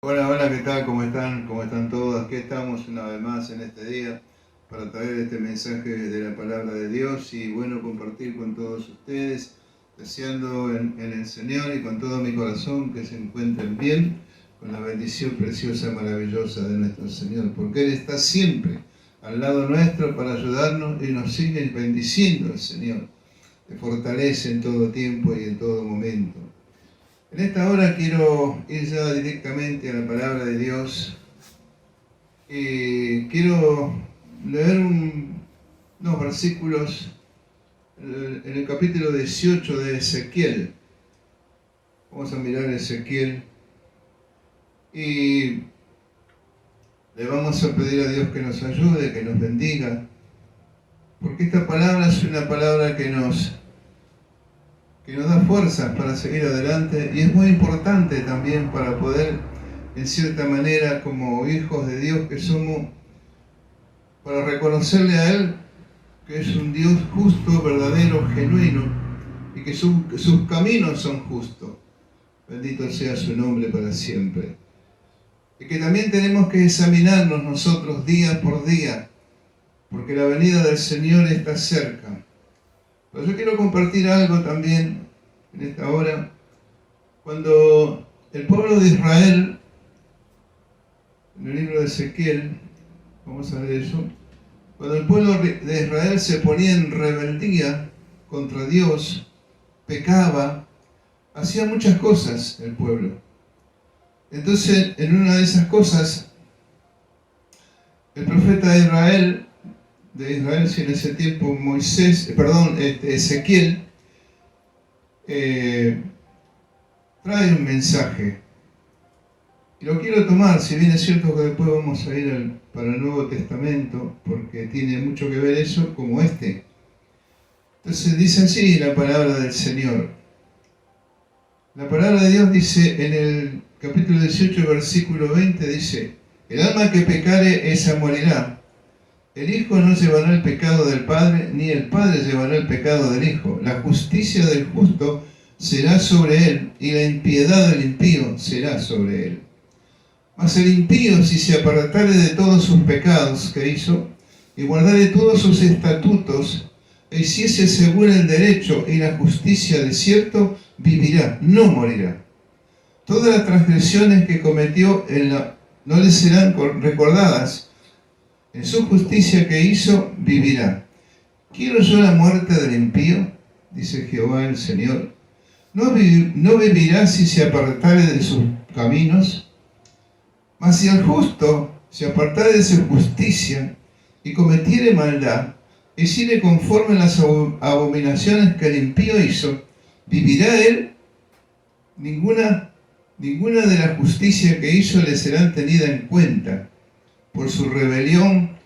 Hola, ¿qué tal? ¿Cómo están? ¿Cómo están todos? Aquí estamos una vez más en este día para traer este mensaje de la palabra de Dios y bueno, compartir con todos ustedes, deseando en el Señor y con todo mi corazón que se encuentren bien, con la bendición preciosa, maravillosa de nuestro Señor, porque Él está siempre al lado nuestro para ayudarnos y nos sigue bendiciendo el Señor, te fortalece en todo tiempo y en todo momento. En esta hora quiero ir ya directamente a la palabra de Dios y quiero leer unos versículos en el capítulo 18 de Ezequiel. Vamos a mirar Ezequiel y le vamos a pedir a Dios que nos ayude, que nos bendiga, porque esta palabra es una palabra que nos da fuerzas para seguir adelante y es muy importante también para poder, en cierta manera, como hijos de Dios que somos, para reconocerle a Él que es un Dios justo, verdadero, genuino y que sus caminos son justos. Bendito sea su nombre para siempre. Y que también tenemos que examinarnos nosotros día por día, porque la venida del Señor está cerca. Pero yo quiero compartir algo también en esta hora. Cuando el pueblo de Israel, en el libro de Ezequiel, vamos a ver eso, cuando el pueblo de Israel se ponía en rebeldía contra Dios, pecaba, hacía muchas cosas el pueblo. Entonces, en una de esas cosas, el profeta de Israel, si en ese tiempo Ezequiel, trae un mensaje. Y lo quiero tomar, si bien es cierto que después vamos a ir para el Nuevo Testamento, porque tiene mucho que ver eso como este. Entonces dice así la palabra del Señor. La palabra de Dios dice en el capítulo 18, versículo 20, dice: el alma que pecare, esa morirá. El Hijo no llevará el pecado del Padre, ni el Padre llevará el pecado del Hijo. La justicia del justo será sobre él, y la impiedad del impío será sobre él. Mas el impío, si se apartare de todos sus pecados que hizo, y guardare todos sus estatutos, e hiciese según el derecho y la justicia de cierto, vivirá, no morirá. Todas las transgresiones que cometió no le serán recordadas. En su justicia que hizo, vivirá. ¿Quiero yo la muerte del impío? Dice Jehová el Señor. ¿No vivirá si se apartare de sus caminos? Mas si el justo se apartare de su justicia y cometiere maldad, y hiciere conforme a las abominaciones que el impío hizo, ¿vivirá él? Ninguna de la justicia que hizo le será tenida en cuenta, por su rebelión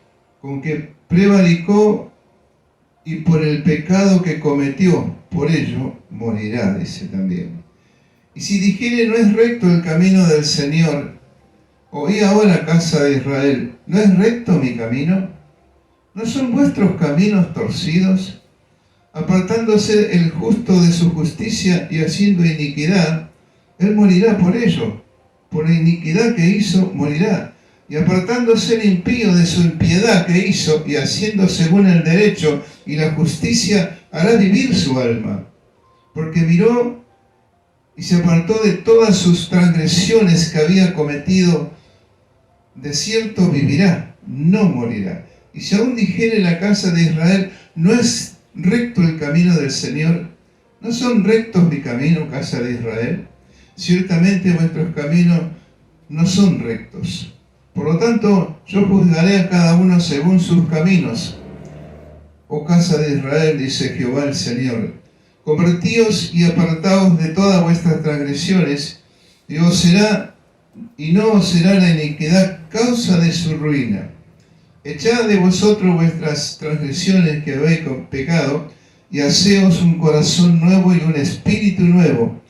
con que prevaricó y por el pecado que cometió, por ello morirá, dice también. Y si dijere: no es recto el camino del Señor, oí ahora, casa de Israel, ¿no es recto mi camino? ¿No son vuestros caminos torcidos? Apartándose el justo de su justicia y haciendo iniquidad, él morirá por ello. Por la iniquidad que hizo, morirá. Y apartándose el impío de su impiedad que hizo, y haciendo según el derecho y la justicia, hará vivir su alma. porque miró y se apartó de todas sus transgresiones que había cometido. De cierto vivirá, no morirá. Y si aún dijere la casa de Israel, no es recto el camino del Señor, ¿no son rectos mi camino, casa de Israel? Ciertamente vuestros caminos no son rectos. Por lo tanto, yo juzgaré a cada uno según sus caminos. Oh casa de Israel, dice Jehová el Señor, convertíos y apartaos de todas vuestras transgresiones, y no os será la iniquidad causa de su ruina. Echad de vosotros vuestras transgresiones que habéis pecado, y haceos un corazón nuevo y un espíritu nuevo.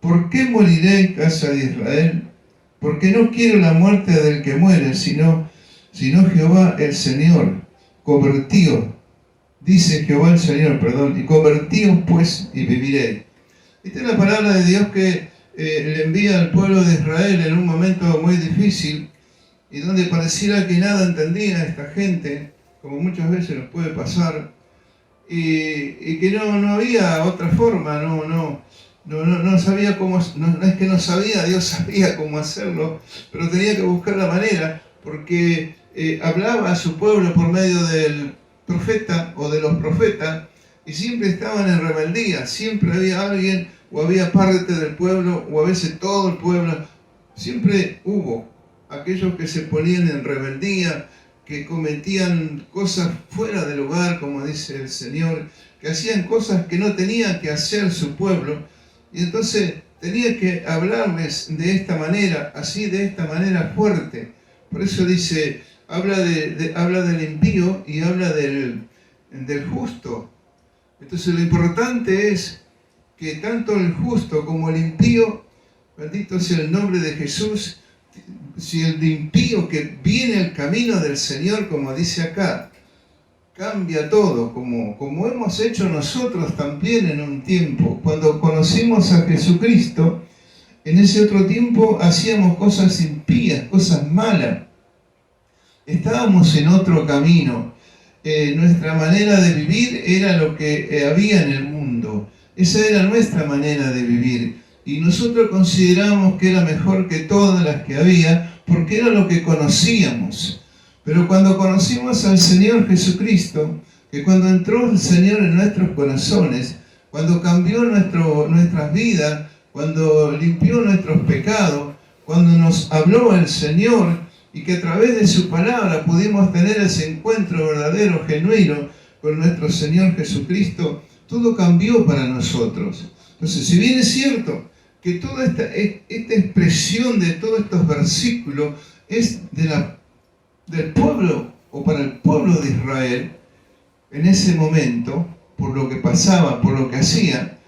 ¿Por qué moriréis, casa de Israel? Porque no quiero la muerte del que muere, sino Jehová el Señor. Convertíos, dice Jehová el Señor, y convertíos pues y viviréis. Esta es la palabra de Dios que le envía al pueblo de Israel en un momento muy difícil y donde pareciera que nada entendía esta gente, como muchas veces nos puede pasar, y que no había otra forma, no sabía cómo, no es que no sabía, Dios sabía cómo hacerlo, pero tenía que buscar la manera, porque hablaba a su pueblo por medio del profeta o de los profetas, y siempre estaban en rebeldía, siempre había alguien, o había parte del pueblo, o a veces todo el pueblo, siempre hubo aquellos que se ponían en rebeldía, que cometían cosas fuera del lugar, como dice el Señor, que hacían cosas que no tenía que hacer su pueblo, y entonces tenía que hablarles de esta manera, así, de esta manera fuerte. Por eso dice, habla del impío y habla del justo. Entonces lo importante es que tanto el justo como el impío, bendito sea el nombre de Jesús, si el impío que viene el camino del Señor, como dice acá, cambia todo, como hemos hecho nosotros también en un tiempo. Cuando conocimos a Jesucristo, en ese otro tiempo hacíamos cosas impías, cosas malas. Estábamos en otro camino. Nuestra manera de vivir era lo que había en el mundo. Esa era nuestra manera de vivir. Y nosotros consideramos que era mejor que todas las que había, porque era lo que conocíamos. Pero cuando conocimos al Señor Jesucristo, que cuando entró el Señor en nuestros corazones, cuando cambió nuestras vidas, cuando limpió nuestros pecados, cuando nos habló el Señor, y que a través de su palabra pudimos tener ese encuentro verdadero, genuino, con nuestro Señor Jesucristo, todo cambió para nosotros. Entonces, si bien es cierto que toda esta expresión de todos estos versículos es del pueblo o para el pueblo de Israel, en ese momento, por lo que pasaba, por lo que hacía,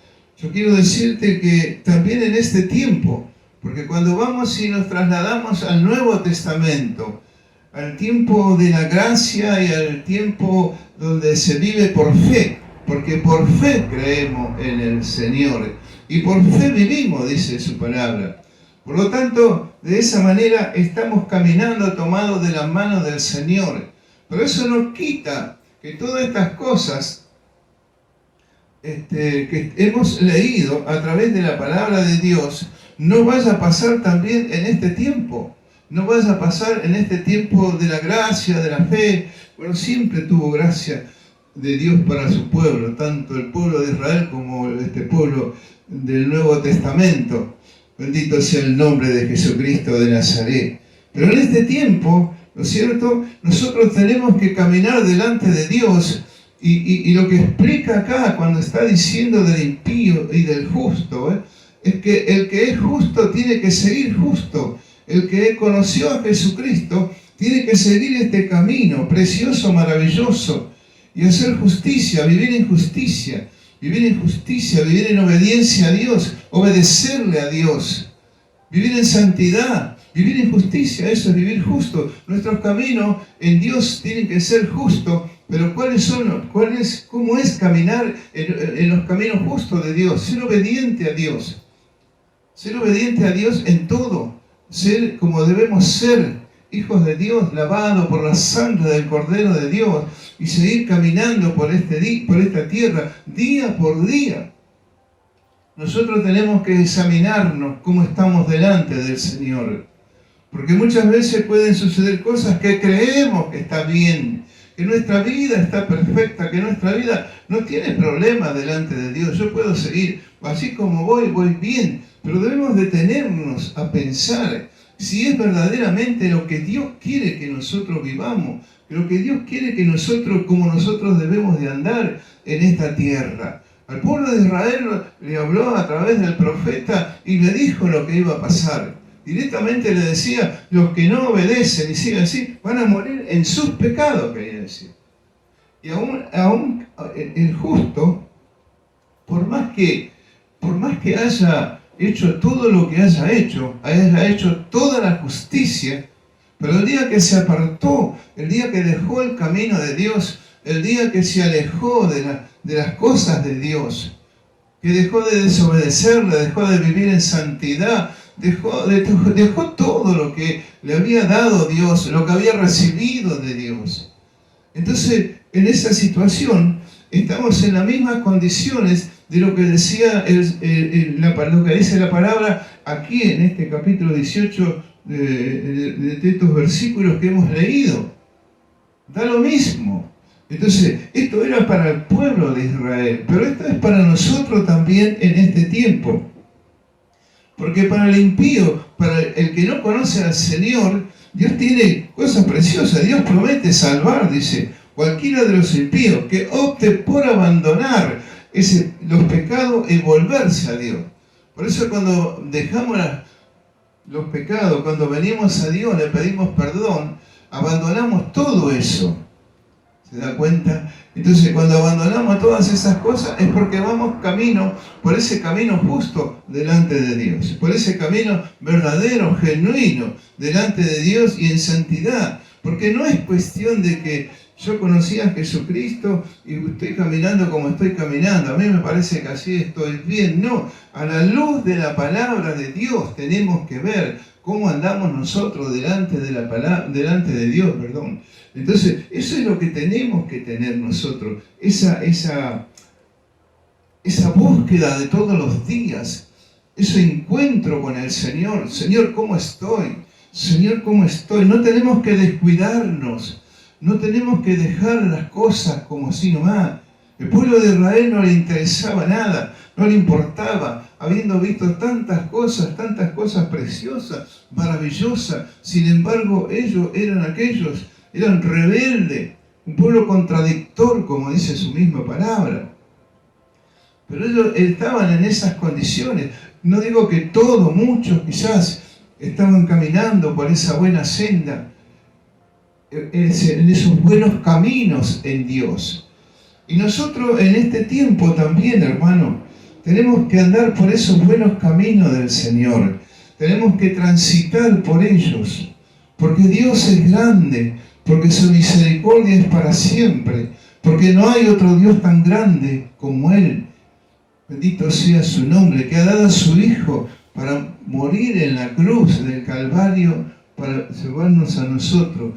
yo quiero decirte que también en este tiempo, porque cuando vamos y nos trasladamos al Nuevo Testamento, al tiempo de la gracia y al tiempo donde se vive por fe, porque por fe creemos en el Señor y por fe vivimos, dice su palabra. Por lo tanto, de esa manera estamos caminando tomados de la mano del Señor. Pero eso no quita que todas estas cosas que hemos leído a través de la palabra de Dios no vaya a pasar también en este tiempo. No vaya a pasar en este tiempo de la gracia, de la fe. Bueno, siempre tuvo gracia de Dios para su pueblo, tanto el pueblo de Israel como este pueblo del Nuevo Testamento. Bendito sea el nombre de Jesucristo de Nazaret. Pero en este tiempo, ¿no es cierto?, nosotros tenemos que caminar delante de Dios. Y lo que explica acá cuando está diciendo del impío y del justo, es que el que es justo tiene que seguir justo. El que conoció a Jesucristo tiene que seguir este camino precioso, maravilloso, y hacer justicia, vivir en justicia, vivir en obediencia a Dios, obedecerle a Dios, vivir en santidad, vivir en justicia. Eso es vivir justo. Nuestros caminos en Dios tienen que ser justos, pero ¿cómo es caminar en los caminos justos de Dios? Ser obediente a Dios. Ser obediente a Dios en todo. Ser como debemos ser, hijos de Dios, lavados por la sangre del Cordero de Dios, y seguir caminando por esta tierra día por día. nosotros tenemos que examinarnos cómo estamos delante del Señor. Porque muchas veces pueden suceder cosas que creemos que está bien, que nuestra vida está perfecta, que nuestra vida no tiene problemas delante de Dios. Yo puedo seguir, así como voy bien, pero debemos detenernos a pensar si es verdaderamente lo que Dios quiere que nosotros vivamos, lo que Dios quiere que nosotros, como nosotros debemos de andar en esta tierra. Al pueblo de Israel le habló a través del profeta y le dijo lo que iba a pasar. Directamente le decía, los que no obedecen y siguen así, van a morir en sus pecados, quería decir. Y aún el justo, por más que haya hecho todo lo que haya hecho toda la justicia, pero el día que se apartó, el día que dejó el camino de Dios, el día que se alejó de las cosas de Dios, que dejó de desobedecerle, dejó de vivir en santidad, dejó todo lo que le había dado Dios, lo que había recibido de Dios. Entonces, en esa situación, estamos en las mismas condiciones de lo que decía lo que dice la palabra aquí en este capítulo 18 de estos versículos que hemos leído. Da lo mismo. Entonces, esto era para el pueblo de Israel, pero esto es para nosotros también en este tiempo. Porque para el impío, para el que no conoce al Señor, Dios tiene cosas preciosas. Dios promete salvar, dice, cualquiera de los impíos que opte por abandonar los pecados y volverse a Dios. Por eso cuando dejamos los pecados, cuando venimos a Dios, le pedimos perdón, abandonamos todo eso. ¿Se da cuenta? Entonces, cuando abandonamos todas esas cosas es porque vamos por ese camino justo delante de Dios, por ese camino verdadero, genuino, delante de Dios y en santidad. Porque no es cuestión de que yo conocí a Jesucristo y estoy caminando como estoy caminando. A mí me parece que así estoy bien. No, a la luz de la palabra de Dios tenemos que ver cómo andamos nosotros delante de Dios, perdón. Entonces, eso es lo que tenemos que tener nosotros, esa búsqueda de todos los días, ese encuentro con el Señor. Señor, ¿cómo estoy? Señor, ¿cómo estoy? No tenemos que descuidarnos, no tenemos que dejar las cosas como así nomás. El pueblo de Israel no le interesaba nada, no le importaba, habiendo visto tantas cosas preciosas, maravillosas. Sin embargo, ellos eran rebeldes, un pueblo contradictor, como dice su misma palabra. Pero ellos estaban en esas condiciones. No digo que todos, muchos quizás estaban caminando por esa buena senda, en esos buenos caminos en Dios. Y nosotros en este tiempo también, hermano, tenemos que andar por esos buenos caminos del Señor. Tenemos que transitar por ellos, porque Dios es grande, porque su misericordia es para siempre, porque no hay otro Dios tan grande como Él. Bendito sea su nombre, que ha dado a su Hijo para morir en la cruz del Calvario, para llevarnos a nosotros,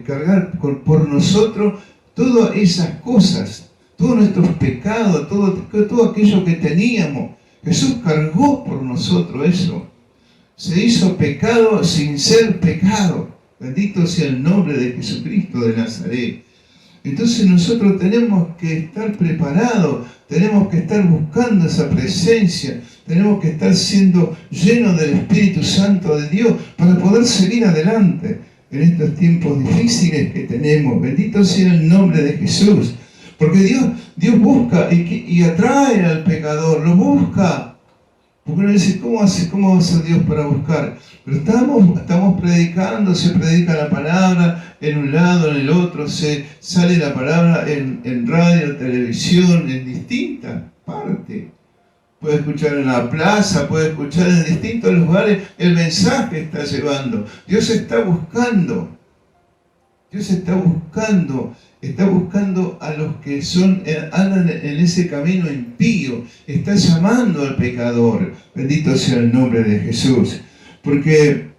cargar por nosotros todas esas cosas, todos nuestros pecados, todo aquello que teníamos. Jesús cargó por nosotros eso. Se hizo pecado sin ser pecado. Bendito sea el nombre de Jesucristo de Nazaret. Entonces nosotros tenemos que estar preparados, tenemos que estar buscando esa presencia, tenemos que estar siendo llenos del Espíritu Santo de Dios para poder seguir adelante en estos tiempos difíciles que tenemos. Bendito sea el nombre de Jesús. Porque Dios busca y atrae al pecador, lo busca. Porque uno dice, ¿cómo hace Dios para buscar? Pero estamos predicando, se predica la palabra en un lado, en el otro, se sale la palabra en radio, televisión, en distintas partes. Puede escuchar en la plaza, puede escuchar en distintos lugares, el mensaje está llevando. Dios está buscando. Dios está buscando a los que andan en ese camino impío, está llamando al pecador. Bendito sea el nombre de Jesús. Porque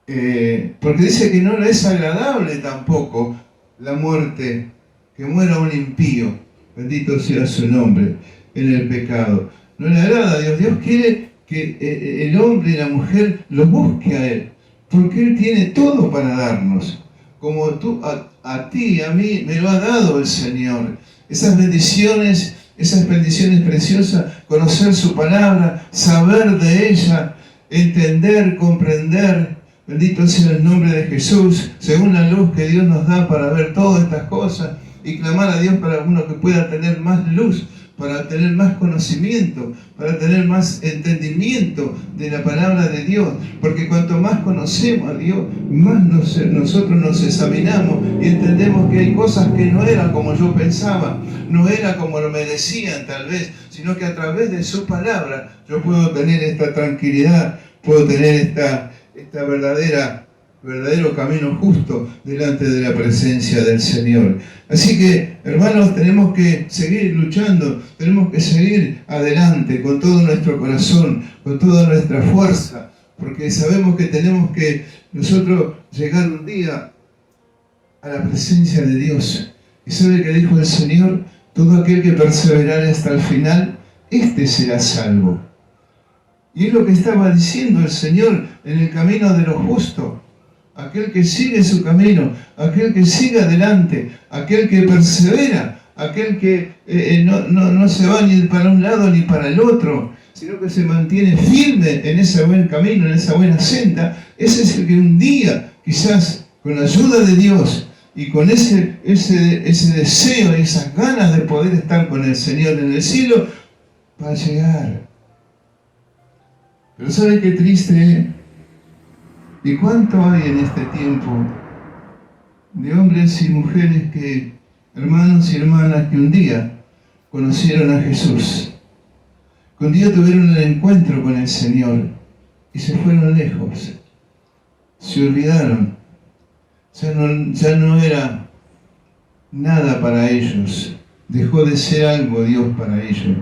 dice que no le es agradable tampoco la muerte, que muera un impío. Bendito sea su nombre. en el pecado. No le agrada a Dios. Dios quiere que el hombre y la mujer lo busque a Él, porque Él tiene todo para darnos. Como a ti y a mí me lo ha dado el Señor. Esas bendiciones preciosas, conocer su palabra, saber de ella, entender, comprender. Bendito sea el nombre de Jesús, según la luz que Dios nos da para ver todas estas cosas, y clamar a Dios para uno que pueda tener más luz, para tener más conocimiento, para tener más entendimiento de la palabra de Dios, porque cuanto más conocemos a Dios, más nosotros nos examinamos y entendemos que hay cosas que no eran como yo pensaba, no era como lo merecían tal vez, sino que a través de su palabra yo puedo tener esta tranquilidad, puedo tener esta verdadero camino justo delante de la presencia del Señor. Así que, hermanos, tenemos que seguir luchando, tenemos que seguir adelante con todo nuestro corazón, con toda nuestra fuerza, porque sabemos que tenemos que nosotros llegar un día a la presencia de Dios. ¿Y sabe qué dijo el Señor? Todo aquel que perseverare hasta el final, este será salvo. Y es lo que estaba diciendo el Señor en el camino de los justos. Aquel que sigue su camino, aquel que sigue adelante, aquel que persevera, aquel que no se va ni para un lado ni para el otro, sino que se mantiene firme en ese buen camino, en esa buena senda, ese es el que un día, quizás con la ayuda de Dios y con ese deseo y esas ganas de poder estar con el Señor en el cielo, va a llegar. Pero ¿sabe qué triste? ¿Y cuánto hay en este tiempo de hombres y mujeres que, hermanos y hermanas, que un día conocieron a Jesús, que un día tuvieron el encuentro con el Señor y se fueron lejos, se olvidaron, ya no era nada para ellos, dejó de ser algo Dios para ellos?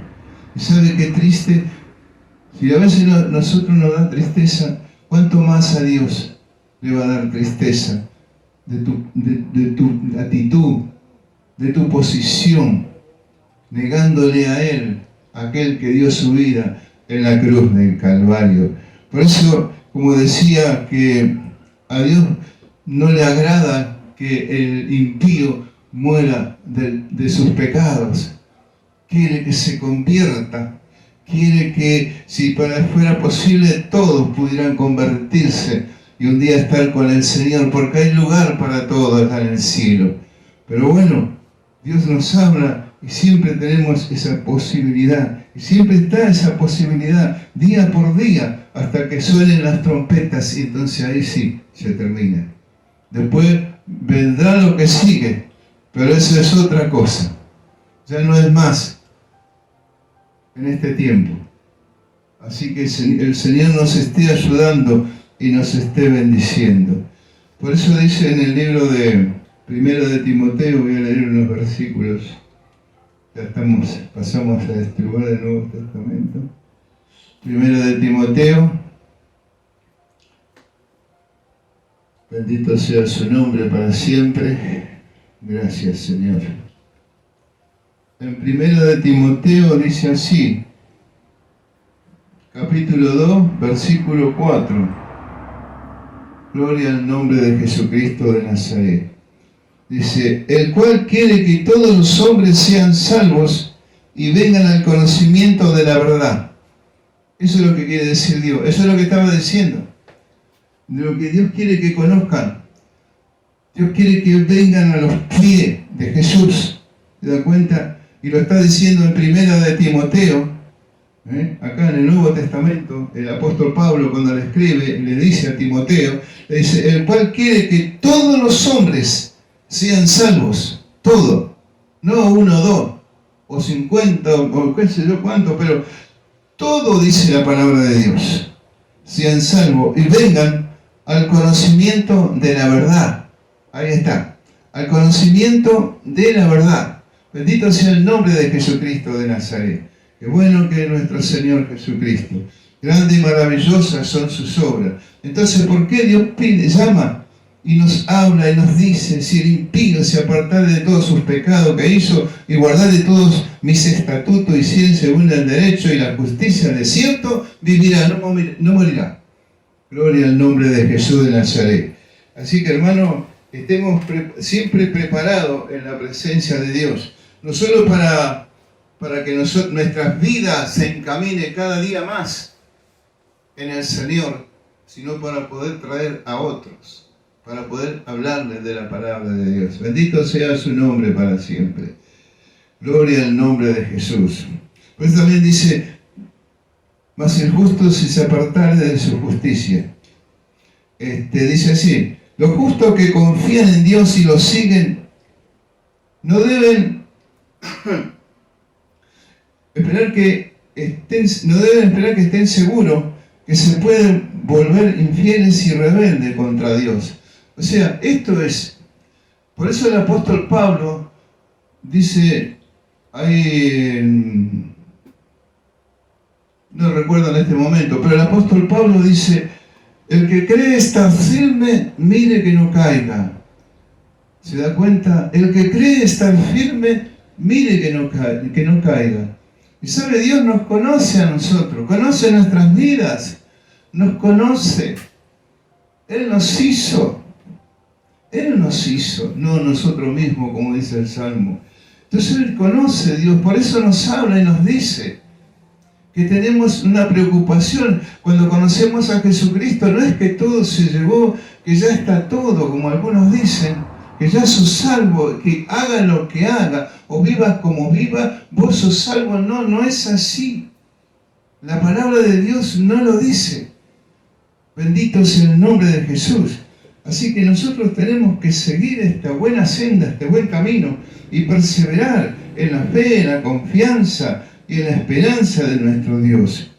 ¿Y sabe qué triste? Si a veces nosotros nos da tristeza, ¿cuánto más a Dios le va a dar tristeza de tu actitud, de tu posición, negándole a Él, aquel que dio su vida en la cruz del Calvario? Por eso, como decía, que a Dios no le agrada que el impío muera de sus pecados. Quiere que se convierta. Quiere que, si fuera posible, todos pudieran convertirse y un día estar con el Señor, porque hay lugar para todos en el cielo. Pero bueno, Dios nos habla y siempre tenemos esa posibilidad. Y siempre está esa posibilidad, día por día, hasta que suenen las trompetas, y entonces ahí sí, se termina. Después vendrá lo que sigue, pero eso es otra cosa. Ya no es más en este tiempo. Así que el Señor nos esté ayudando y nos esté bendiciendo. Por eso dice en el libro de Primero de Timoteo, voy a leer unos versículos. Ya pasamos a este lugar del Nuevo Testamento. Primero de Timoteo. Bendito sea su nombre para siempre. Gracias, Señor. En Primero de Timoteo dice así, capítulo 2, versículo 4. Gloria al nombre de Jesucristo de Nazaret. Dice, el cual quiere que todos los hombres sean salvos y vengan al conocimiento de la verdad. Eso es lo que quiere decir Dios. Eso es lo que estaba diciendo. De lo que Dios quiere que conozcan. Dios quiere que vengan a los pies de Jesús. ¿Se da cuenta? Y lo está diciendo en Primera de Timoteo, acá en el Nuevo Testamento, el apóstol Pablo cuando le escribe, le dice a Timoteo, le dice, el cual quiere que todos los hombres sean salvos, todo, no uno o dos, o 50, o qué sé yo cuánto, pero todo dice la palabra de Dios, sean salvos y vengan al conocimiento de la verdad. Ahí está, al conocimiento de la verdad. Bendito sea el nombre de Jesucristo de Nazaret. Qué bueno que es nuestro Señor Jesucristo. Grande y maravillosas son sus obras. Entonces, ¿por qué Dios llama y nos habla y nos dice: si el impío se apartare de todos sus pecados que hizo y guardare todos mis estatutos y hiciere según el derecho y la justicia, de cierto vivirá, no morirá. Gloria al nombre de Jesús de Nazaret. Así que, hermano, estemos siempre preparados en la presencia de Dios, no solo para que nuestras vidas se encamine cada día más en el Señor, sino para poder traer a otros, para poder hablarles de la palabra de Dios. Bendito sea su nombre para siempre. Gloria al nombre de Jesús. Pues también dice: mas el justo si se apartare de su justicia. Dice así: los justos que confían en Dios y lo siguen no deben esperar que estén seguros que se pueden volver infieles y rebeldes contra Dios. O sea, esto es, por eso el apóstol Pablo dice ahí, no recuerdo en este momento, pero el apóstol Pablo dice: el que cree estar firme, mire que no caiga. ¿Se da cuenta? El que cree estar firme, mire que no caiga. Y sabe, Dios nos conoce a nosotros, conoce nuestras vidas, nos conoce. Él nos hizo, no nosotros mismos, como dice el Salmo. Entonces Él conoce, Dios, por eso nos habla y nos dice que tenemos una preocupación cuando conocemos a Jesucristo. No es que todo se llevó, que ya está todo, como algunos dicen, que ya sos salvo, que haga lo que haga, o vivas como viva, vos sos salvo. No, no es así. La palabra de Dios no lo dice. Bendito sea el nombre de Jesús. Así que nosotros tenemos que seguir esta buena senda, este buen camino, y perseverar en la fe, en la confianza y en la esperanza de nuestro Dios.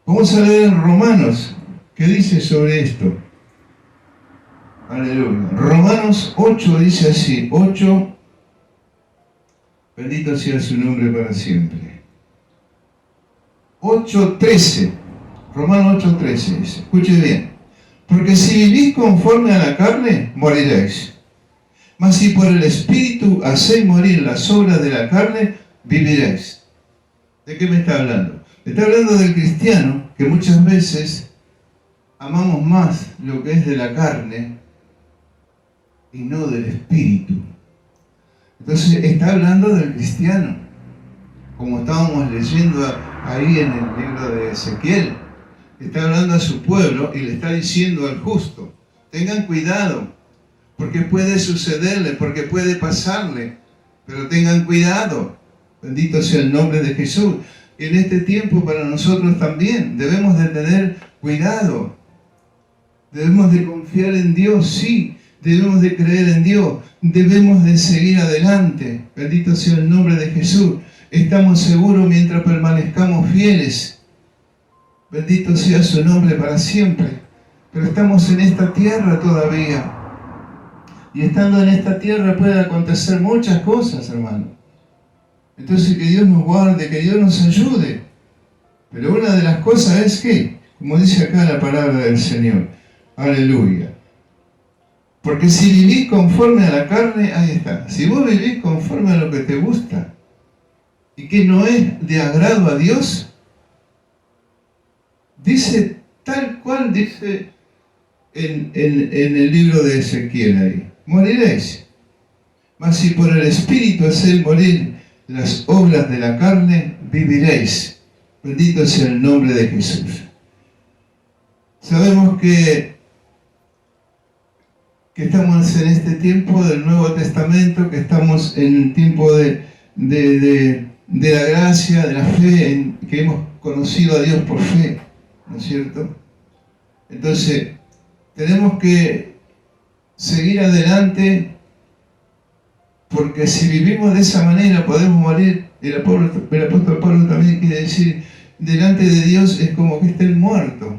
Vamos a leer en Romanos, ¿qué dice sobre esto? Aleluya. Romanos 8 dice así, 8, bendito sea su nombre para siempre. 8:13, Romanos 8:13 dice, escuche bien: porque si vivís conforme a la carne, moriréis. Mas si por el Espíritu hacéis morir las obras de la carne, viviréis. ¿De qué me está hablando? Me está hablando del cristiano, que muchas veces amamos más lo que es de la carne y no del Espíritu. Entonces está hablando del cristiano, como estábamos leyendo ahí en el libro de Ezequiel. Está hablando a su pueblo y le está diciendo al justo: tengan cuidado, porque puede sucederle, porque puede pasarle, pero tengan cuidado. Bendito sea el nombre de Jesús. Y en este tiempo para nosotros también debemos de tener cuidado. Debemos de confiar en Dios, sí. Debemos de creer en Dios. Debemos de seguir adelante. Bendito sea el nombre de Jesús. Estamos seguros mientras permanezcamos fieles. Bendito sea su nombre para siempre. Pero estamos en esta tierra todavía. Y estando en esta tierra pueden acontecer muchas cosas, hermano. Entonces que Dios nos guarde, que Dios nos ayude. Pero una de las cosas es que, como dice acá la palabra del Señor, aleluya. Porque si vivís conforme a la carne, ahí está. Si vos vivís conforme a lo que te gusta y que no es de agrado a Dios, dice tal cual dice en el libro de Ezequiel ahí: moriréis. Mas si por el Espíritu hacéis morir las obras de la carne, viviréis. Bendito sea el nombre de Jesús. Sabemos que estamos en este tiempo del Nuevo Testamento, que estamos en el tiempo de la gracia, de la fe, que hemos conocido a Dios por fe, ¿no es cierto? Entonces, tenemos que seguir adelante, porque si vivimos de esa manera podemos morir. El apóstol Pablo también quiere decir: delante de Dios es como que estén muertos.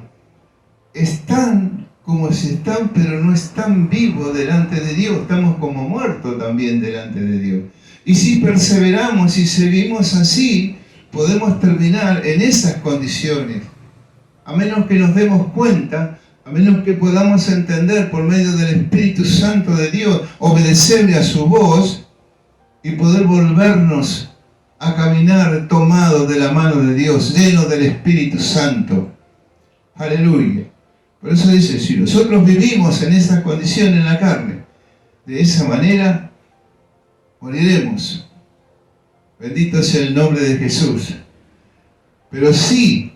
Están como si están, pero no están vivos delante de Dios. Estamos como muertos también delante de Dios. Y si perseveramos y seguimos así, podemos terminar en esas condiciones. A menos que nos demos cuenta, a menos que podamos entender por medio del Espíritu Santo de Dios, obedecerle a su voz y poder volvernos a caminar tomados de la mano de Dios, llenos del Espíritu Santo. Aleluya. Por eso dice, si nosotros vivimos en esa condición en la carne, de esa manera, moriremos. Bendito sea el nombre de Jesús. Pero sí,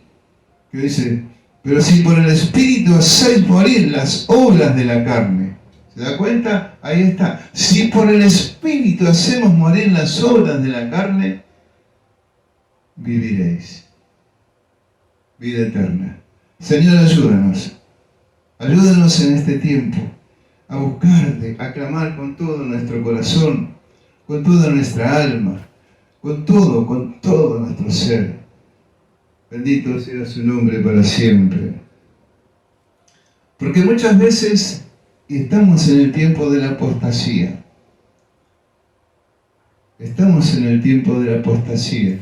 que dice, pero si por el Espíritu hacéis morir las obras de la carne. ¿Se da cuenta? Ahí está. Si por el Espíritu hacemos morir las obras de la carne, viviréis. Vida eterna. Señor, ayúdanos. Ayúdanos en este tiempo a buscarte, a clamar con todo nuestro corazón, con toda nuestra alma, con todo nuestro ser. Bendito sea su nombre para siempre. Porque muchas veces estamos en el tiempo de la apostasía. Estamos en el tiempo de la apostasía.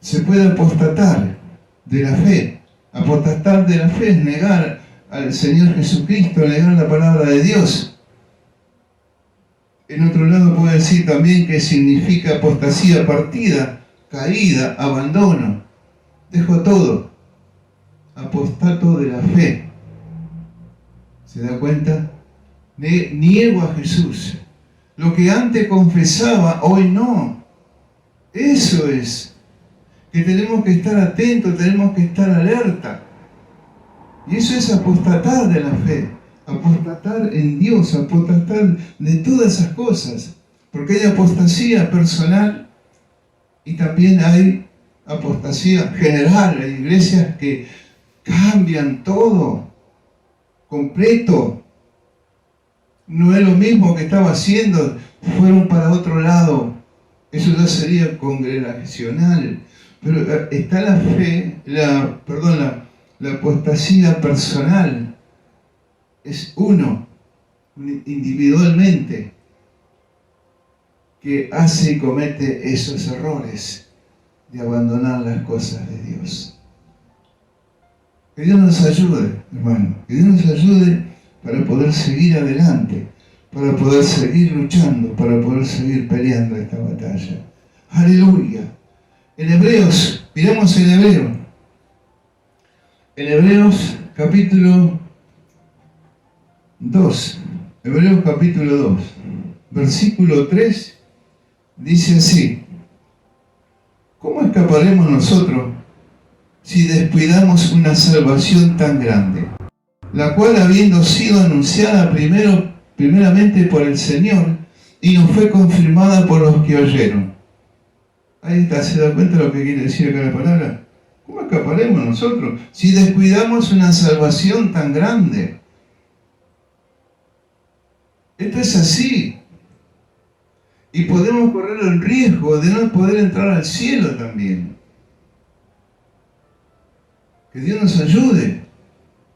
Se puede apostatar de la fe. Apostatar de la fe es negar al Señor Jesucristo, negar la palabra de Dios. En otro lado puede decir también que significa apostasía, partida, caída, abandono. Dejo todo. Apostato de la fe. ¿Se da cuenta? Niego a Jesús. Lo que antes confesaba, hoy no. Eso es. Que tenemos que estar atentos, tenemos que estar alerta. Y eso es apostatar de la fe. Apostatar en Dios, apostatar de todas esas cosas. Porque hay apostasía personal y también hay apostasía general. Hay iglesias que cambian todo, completo. No es lo mismo que estaba haciendo, fueron para otro lado. Eso ya sería congregacional. Pero está la fe, la apostasía personal. Es uno, individualmente, que hace y comete esos errores de abandonar las cosas de Dios. Que Dios nos ayude, hermano, que Dios nos ayude para poder seguir adelante, para poder seguir luchando, para poder seguir peleando esta batalla. Aleluya. En Hebreos, miramos en Hebreos. En Hebreos capítulo 2, Hebreos capítulo 2, versículo 3, dice así: ¿cómo escaparemos nosotros si descuidamos una salvación tan grande, la cual habiendo sido anunciada primeramente por el Señor y nos fue confirmada por los que oyeron? Ahí está, ¿se da cuenta lo que quiere decir acá la palabra? ¿Cómo escaparemos nosotros si descuidamos una salvación tan grande? Esto es así. Y podemos correr el riesgo de no poder entrar al cielo también. Que Dios nos ayude.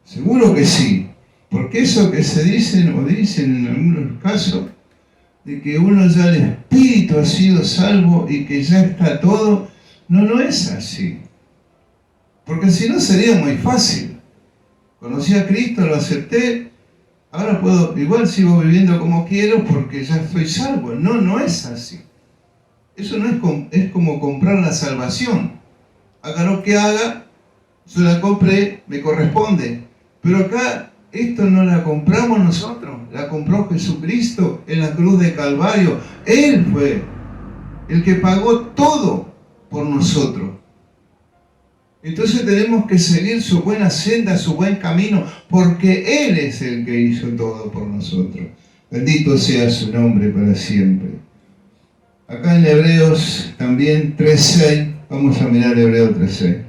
Seguro que sí. Porque eso que se dicen o dicen en algunos casos, de que uno ya el espíritu ha sido salvo y que ya está todo, no es así. Porque si no sería muy fácil. Conocí a Cristo, lo acepté, ahora igual sigo viviendo como quiero porque ya estoy salvo. No es así. Eso no es como comprar la salvación. Haga lo que haga, yo la compré, me corresponde. Pero acá esto no la compramos nosotros, la compró Jesucristo en la cruz de Calvario. Él fue el que pagó todo por nosotros. Entonces tenemos que seguir su buena senda, su buen camino, porque Él es el que hizo todo por nosotros. Bendito sea su nombre para siempre. Acá en Hebreos también 3:6, vamos a mirar Hebreos 3:6.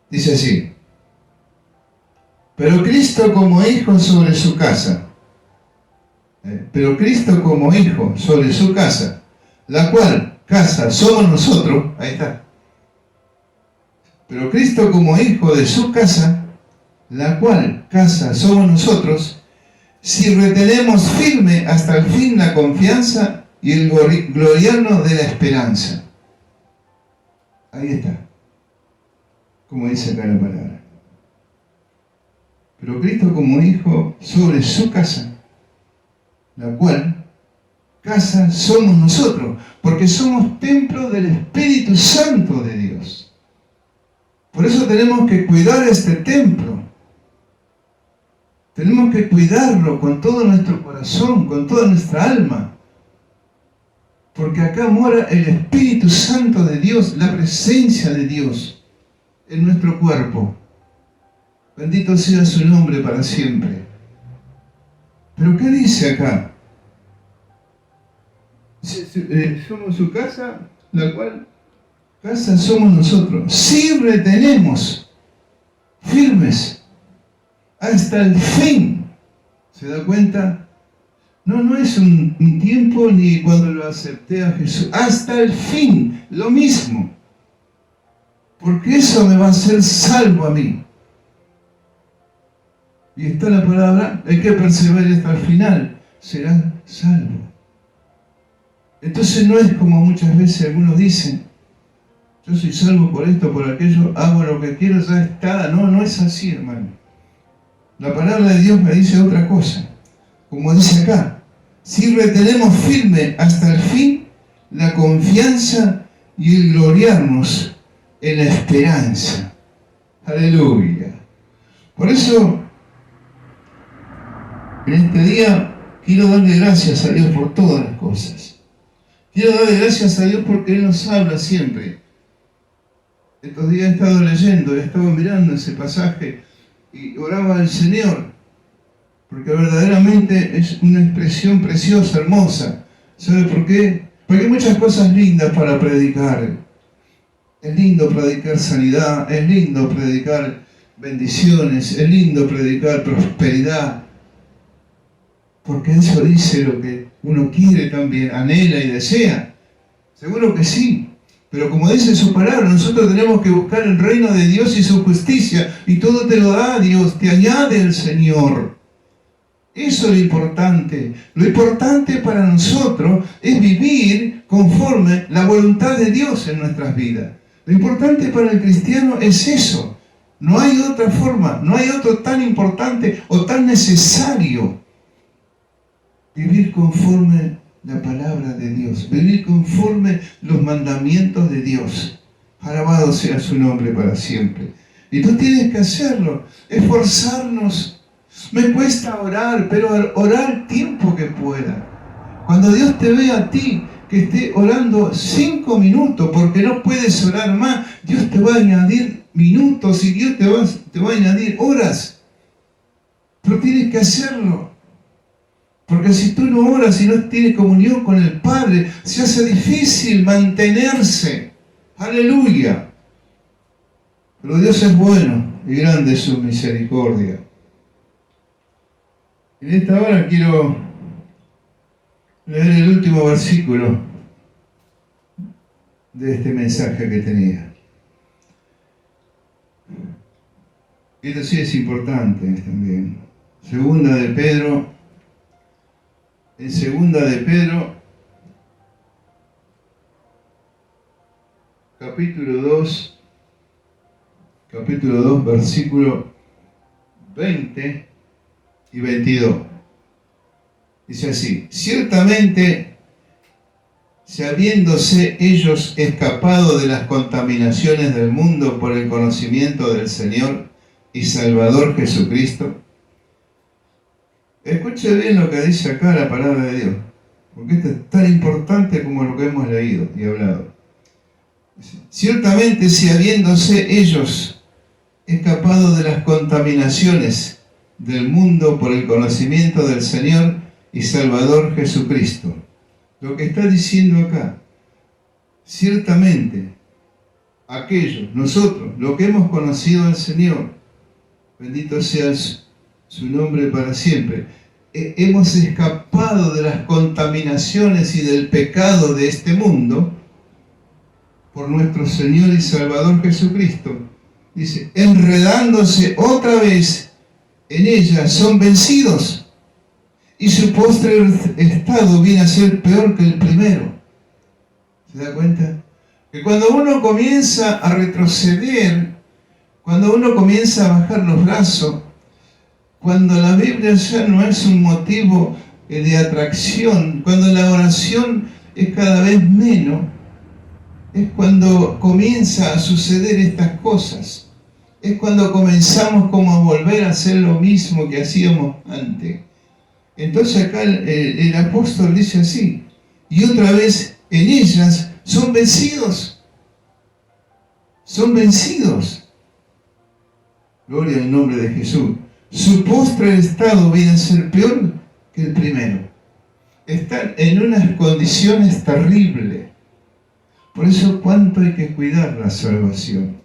Dice así: pero Cristo como hijo sobre su casa, la cual casa somos nosotros, ahí está. Pero Cristo como hijo de su casa, la cual casa somos nosotros, si retenemos firme hasta el fin la confianza y el gloriarnos de la esperanza. Ahí está, como dice acá la palabra. pero Cristo como hijo sobre su casa, la cual casa somos nosotros, porque somos templo del Espíritu Santo de Dios. Por eso tenemos que cuidar este templo. Tenemos que cuidarlo con todo nuestro corazón, con toda nuestra alma. Porque acá mora el Espíritu Santo de Dios, la presencia de Dios en nuestro cuerpo. Bendito sea su nombre para siempre. Pero ¿qué dice acá? Somos su casa, la cual casa somos nosotros. Si retenemos firmes hasta el fin. ¿Se da cuenta? No es un tiempo ni cuando lo acepté a Jesús. Hasta el fin, lo mismo. Porque eso me va a hacer salvo a mí. Y está la palabra, el que persevere hasta el final será salvo. Entonces no es como muchas veces algunos dicen, yo soy salvo por esto, por aquello, hago lo que quiero, ya está. No es así, hermano. La palabra de Dios me dice otra cosa. Como dice acá, si retenemos firme hasta el fin la confianza y el gloriarnos en la esperanza. Aleluya. Por eso, en este día quiero darle gracias a Dios por todas las cosas. Quiero darle gracias a Dios porque Él nos habla siempre. Estos días he estado leyendo, he estado mirando ese pasaje y oraba al Señor, porque verdaderamente es una expresión preciosa, hermosa. ¿Sabe por qué? Porque hay muchas cosas lindas para predicar. Es lindo predicar sanidad, es lindo predicar bendiciones, es lindo predicar prosperidad, porque eso dice lo que uno quiere también, anhela y desea. Seguro que sí. Pero como dice su palabra, nosotros tenemos que buscar el reino de Dios y su justicia, y todo te lo da Dios, te añade el Señor. Eso es lo importante. Lo importante para nosotros es vivir conforme la voluntad de Dios en nuestras vidas. Lo importante para el cristiano es eso. No hay otra forma, no hay otro tan importante o tan necesario. Vivir conforme la palabra de Dios, vivir conforme los mandamientos de Dios. Alabado sea su nombre para siempre. Y tú tienes que hacerlo, esforzarnos. Me cuesta orar, pero orar el tiempo que pueda. Cuando Dios te ve a ti, que esté orando 5 minutos, porque no puedes orar más, Dios te va a añadir minutos y Dios te va a añadir horas. Pero tienes que hacerlo. Porque si tú no oras y no tienes comunión con el Padre, se hace difícil mantenerse. Aleluya. Pero Dios es bueno y grande es su misericordia. En esta hora quiero leer el último versículo de este mensaje que tenía. Esto sí es importante también. Segunda de Pedro. En Segunda de Pedro, capítulo 2, versículo 20 y 22. Dice así: ciertamente, si habiéndose ellos escapado de las contaminaciones del mundo por el conocimiento del Señor y Salvador Jesucristo. Escuche bien lo que dice acá la palabra de Dios, porque esto es tan importante como lo que hemos leído y hablado. Ciertamente, si habiéndose ellos escapado de las contaminaciones del mundo por el conocimiento del Señor y Salvador Jesucristo. Lo que está diciendo acá, ciertamente, aquellos, nosotros, lo que hemos conocido al Señor, bendito sea su nombre para siempre, hemos escapado de las contaminaciones y del pecado de este mundo por nuestro Señor y Salvador Jesucristo. Dice, enredándose otra vez en ella, son vencidos y su postre estado viene a ser peor que el primero. ¿Se da cuenta? Que cuando uno comienza a retroceder, cuando uno comienza a bajar los brazos, cuando la Biblia ya no es un motivo de atracción, cuando la oración es cada vez menos, es cuando comienza a suceder estas cosas. Es cuando comenzamos como a volver a hacer lo mismo que hacíamos antes. Entonces acá el apóstol dice así, y otra vez en ellas son vencidos. Son vencidos. Gloria al nombre de Jesús. Su postre estado viene a ser peor que el primero. Están en unas condiciones terribles. Por eso, ¿cuánto hay que cuidar la salvación?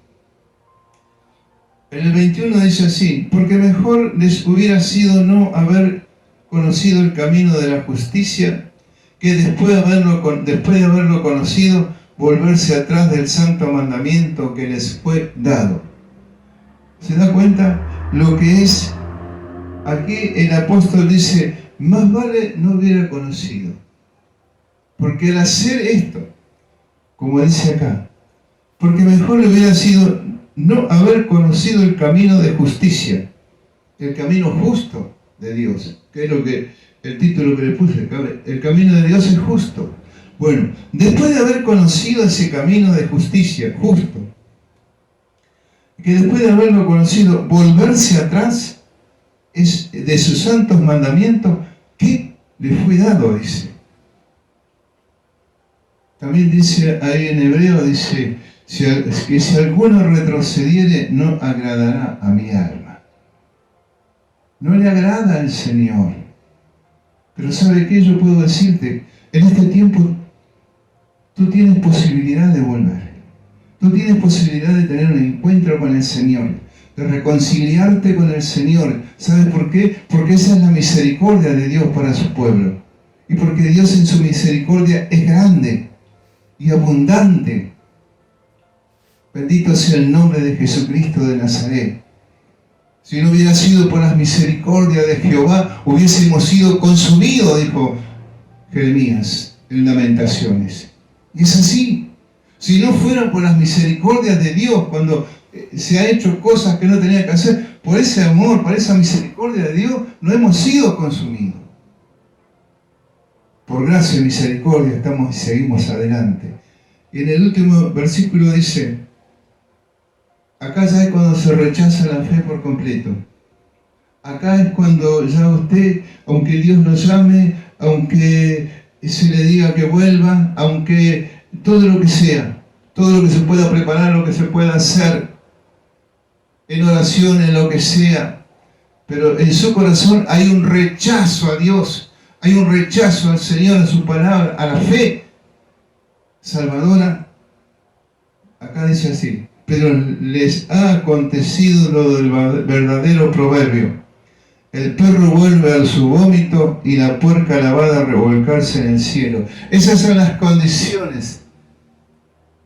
En el 21 dice así, porque mejor les hubiera sido no haber conocido el camino de la justicia, que después de haberlo conocido, volverse atrás del santo mandamiento que les fue dado. ¿Se da cuenta lo que es? Aquí el apóstol dice, más vale no hubiera conocido. Porque al hacer esto, como dice acá, porque mejor le hubiera sido no haber conocido el camino de justicia, el camino justo de Dios, que es lo que el título que le puse, el camino de Dios es justo. Bueno, después de haber conocido ese camino de justicia, justo, que después de haberlo conocido, volverse atrás es de sus santos mandamientos, ¿qué le fue dado? Dice. También dice ahí en hebreo, dice, que si alguno retrocediere, no agradará a mi alma. No le agrada al Señor. Pero ¿sabe qué? Yo puedo decirte, en este tiempo tú tienes posibilidad de volver. Tú tienes posibilidad de tener un encuentro con el Señor, de reconciliarte con el Señor. ¿Sabes por qué? Porque esa es la misericordia de Dios para su pueblo. Y porque Dios en su misericordia es grande y abundante. Bendito sea el nombre de Jesucristo de Nazaret. Si no hubiera sido por las misericordias de Jehová, hubiésemos sido consumidos, dijo Jeremías en Lamentaciones. Y es así. Si no fueran por las misericordias de Dios, cuando se ha hecho cosas que no tenía que hacer, por ese amor, por esa misericordia de Dios, no hemos sido consumidos. Por gracia y misericordia estamos y seguimos adelante. Y en el último versículo dice, acá ya es cuando se rechaza la fe por completo. Acá es cuando ya usted, aunque Dios lo llame, aunque se le diga que vuelva, aunque todo lo que sea, todo lo que se pueda preparar, lo que se pueda hacer, en oración, en lo que sea, pero en su corazón hay un rechazo a Dios, hay un rechazo al Señor, a su palabra, a la fe salvadora. Acá dice así, pero les ha acontecido lo del verdadero proverbio. El perro vuelve a su vómito y la puerca lavada a revolcarse en el cielo. Esas son las condiciones.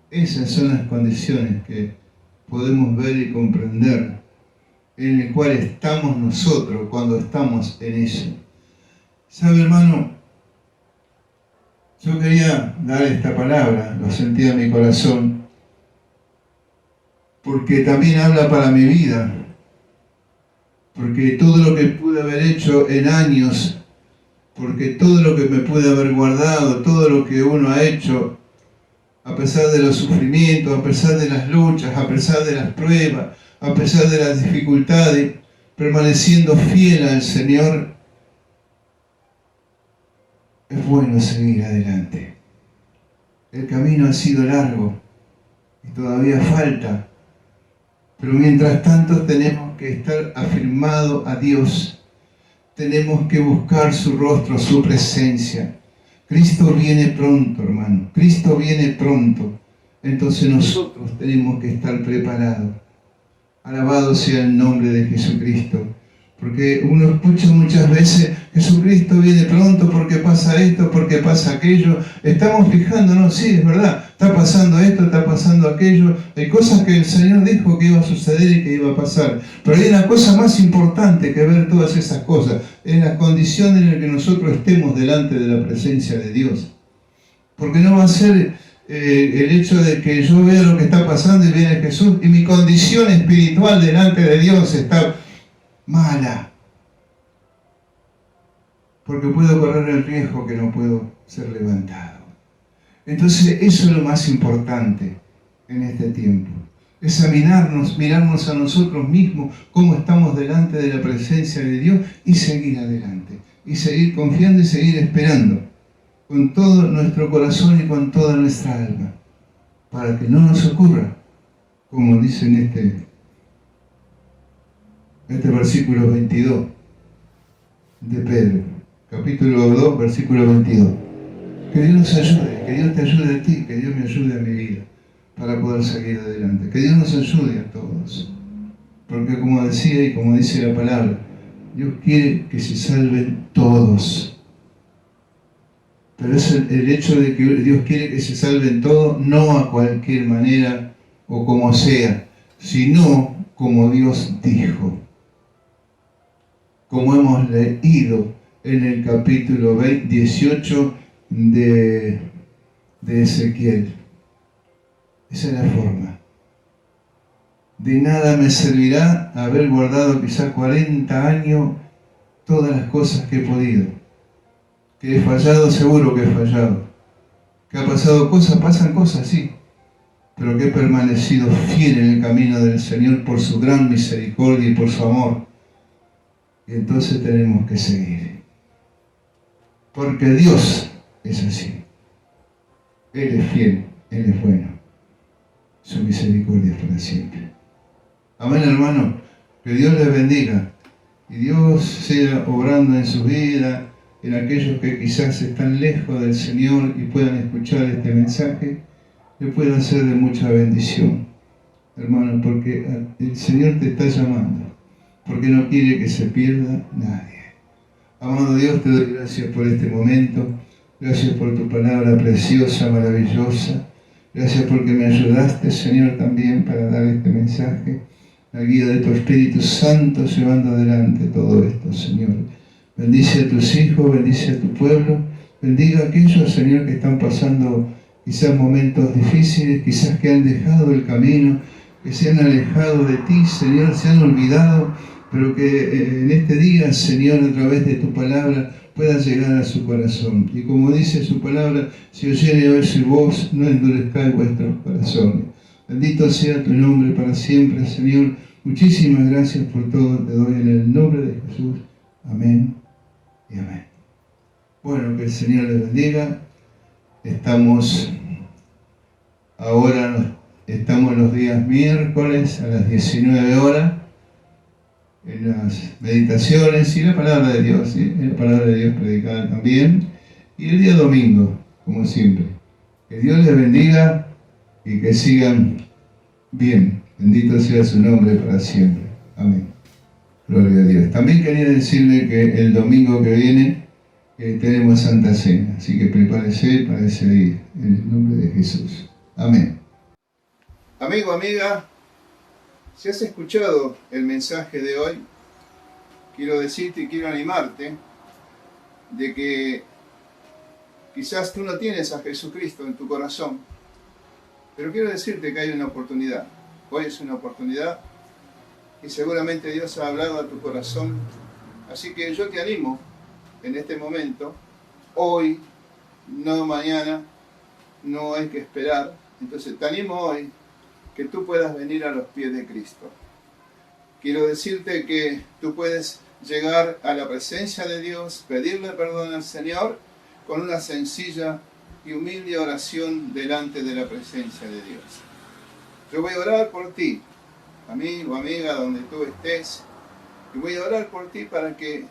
Esas son las condiciones que podemos ver y comprender en el cual estamos nosotros cuando estamos en eso. ¿Sabe, hermano? Yo quería dar esta palabra, lo sentía en mi corazón, porque también habla para mi vida, porque todo lo que pude haber hecho en años, porque todo lo que me pude haber guardado, todo lo que uno ha hecho, a pesar de los sufrimientos, a pesar de las luchas, a pesar de las pruebas, a pesar de las dificultades, permaneciendo fiel al Señor, es bueno seguir adelante. El camino ha sido largo y todavía falta, pero mientras tanto tenemos que estar afirmados a Dios, tenemos que buscar su rostro, su presencia. Cristo viene pronto, hermano. Cristo viene pronto. Entonces nosotros tenemos que estar preparados. Alabado sea el nombre de Jesucristo. Porque uno escucha muchas veces, Jesucristo viene pronto porque pasa esto, porque pasa aquello. Estamos fijándonos, sí, es verdad, está pasando esto, está pasando aquello. Hay cosas que el Señor dijo que iba a suceder y que iba a pasar. Pero hay una cosa más importante que ver todas esas cosas. Es la condición en la que nosotros estemos delante de la presencia de Dios. Porque no va a ser el hecho de que yo vea lo que está pasando y viene Jesús y mi condición espiritual delante de Dios está mala. porque puedo correr el riesgo que no puedo ser levantado. Entonces eso es lo más importante en este tiempo. Examinarnos, mirarnos a nosotros mismos, cómo estamos delante de la presencia de Dios y seguir adelante. Y seguir confiando y seguir esperando con todo nuestro corazón y con toda nuestra alma, para que no nos ocurra, como dice en este versículo 22 de Pedro, capítulo 2, versículo 22. Que Dios nos ayude, que Dios te ayude a ti, que Dios me ayude a mi vida, para poder seguir adelante. Que Dios nos ayude a todos. Porque como decía y como dice la palabra, Dios quiere que se salven todos. Pero es el hecho de que Dios quiere que se salven todos, no a cualquier manera o como sea, sino como Dios dijo. Como hemos leído en el capítulo 18 de Ezequiel. Esa es la forma. De nada me servirá haber guardado quizá 40 años todas las cosas que he podido. Que he fallado, seguro que he fallado. Que ha pasado cosas, pasan cosas, sí. Pero que he permanecido fiel en el camino del Señor por su gran misericordia y por su amor. Y entonces tenemos que seguir. Porque Dios es así. Él es fiel, Él es bueno. Su misericordia es para siempre. Amén, hermano. Que Dios les bendiga. Y Dios sea obrando en su vida, en aquellos que quizás están lejos del Señor y puedan escuchar este mensaje, le pueda ser de mucha bendición, hermano, porque el Señor te está llamando, porque no quiere que se pierda nadie. Amado Dios, te doy gracias por este momento, gracias por tu palabra preciosa, maravillosa, gracias porque me ayudaste, Señor, también para dar este mensaje, la guía de tu Espíritu Santo llevando adelante todo esto, Señor. Bendice a tus hijos, bendice a tu pueblo, bendiga a aquellos, Señor, que están pasando quizás momentos difíciles, quizás que han dejado el camino, que se han alejado de ti, Señor, se han olvidado, pero que en este día, Señor, a través de tu palabra, pueda llegar a su corazón. Y como dice su palabra, si oyere hoy su voz, no endurezcáis vuestros corazones. Bendito sea tu nombre para siempre, Señor. Muchísimas gracias por todo, te doy en el nombre de Jesús. Amén y amén. Bueno, que el Señor les bendiga. Estamos los días miércoles a las 19 horas en las meditaciones y la palabra de Dios, ¿sí? La palabra de Dios predicada también. Y el día domingo, como siempre. Que Dios les bendiga y que sigan bien. Bendito sea su nombre para siempre. Amén. Gloria a Dios. También quería decirle que el domingo que viene tenemos Santa Cena, así que prepárese para ese día, en el nombre de Jesús. Amén. Amigo, amiga, si has escuchado el mensaje de hoy, quiero decirte y quiero animarte de que quizás tú no tienes a Jesucristo en tu corazón, pero quiero decirte que hay una oportunidad. Hoy es una oportunidad y seguramente Dios ha hablado a tu corazón, así que yo te animo en este momento, hoy, no mañana, no hay que esperar. Entonces te animo hoy que tú puedas venir a los pies de Cristo. Quiero decirte que tú puedes llegar a la presencia de Dios, pedirle perdón al Señor con una sencilla y humilde oración delante de la presencia de Dios. Yo voy a orar por ti, amigo, amiga, donde tú estés, y voy a orar por ti para que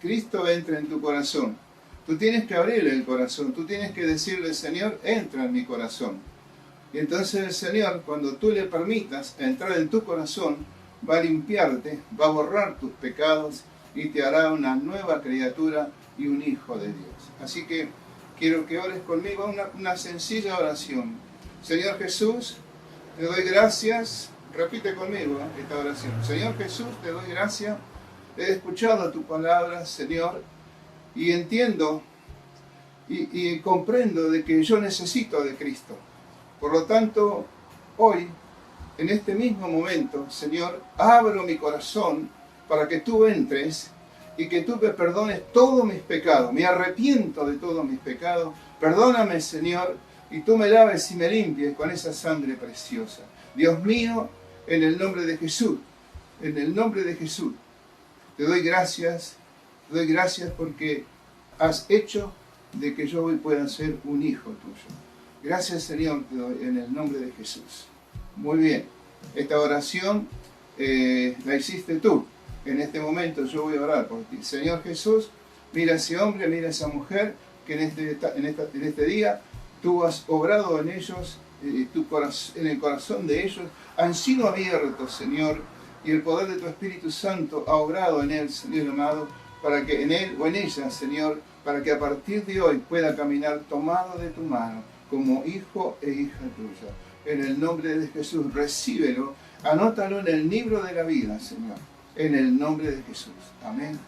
Cristo entre en tu corazón. Tú tienes que abrirle el corazón, tú tienes que decirle, Señor, entra en mi corazón. Y entonces el Señor, cuando tú le permitas entrar en tu corazón, va a limpiarte, va a borrar tus pecados y te hará una nueva criatura y un hijo de Dios. Así que quiero que ores conmigo una sencilla oración. Señor Jesús, te doy gracias. Repite conmigo esta oración. Señor Jesús, te doy gracias. He escuchado tu palabra, Señor, y entiendo y comprendo de que yo necesito de Cristo. Por lo tanto, hoy, en este mismo momento, Señor, abro mi corazón para que tú entres y que tú me perdones todos mis pecados. Me arrepiento de todos mis pecados. Perdóname, Señor, y tú me laves y me limpies con esa sangre preciosa. Dios mío, en el nombre de Jesús, en el nombre de Jesús, te doy gracias porque has hecho de que yo hoy pueda ser un hijo tuyo. Gracias, Señor, te doy en el nombre de Jesús. Muy bien, esta oración la hiciste tú. En este momento yo voy a orar por ti. Señor Jesús, mira a ese hombre, mira a esa mujer que en este día tú has obrado en ellos, en el corazón de ellos, han sido abiertos, Señor, y el poder de tu Espíritu Santo ha obrado en él, Señor amado, para que en él o en ella, Señor, para que a partir de hoy pueda caminar tomado de tu mano, como hijo e hija tuya. En el nombre de Jesús, recíbelo, anótalo en el libro de la vida, Señor, en el nombre de Jesús. Amén.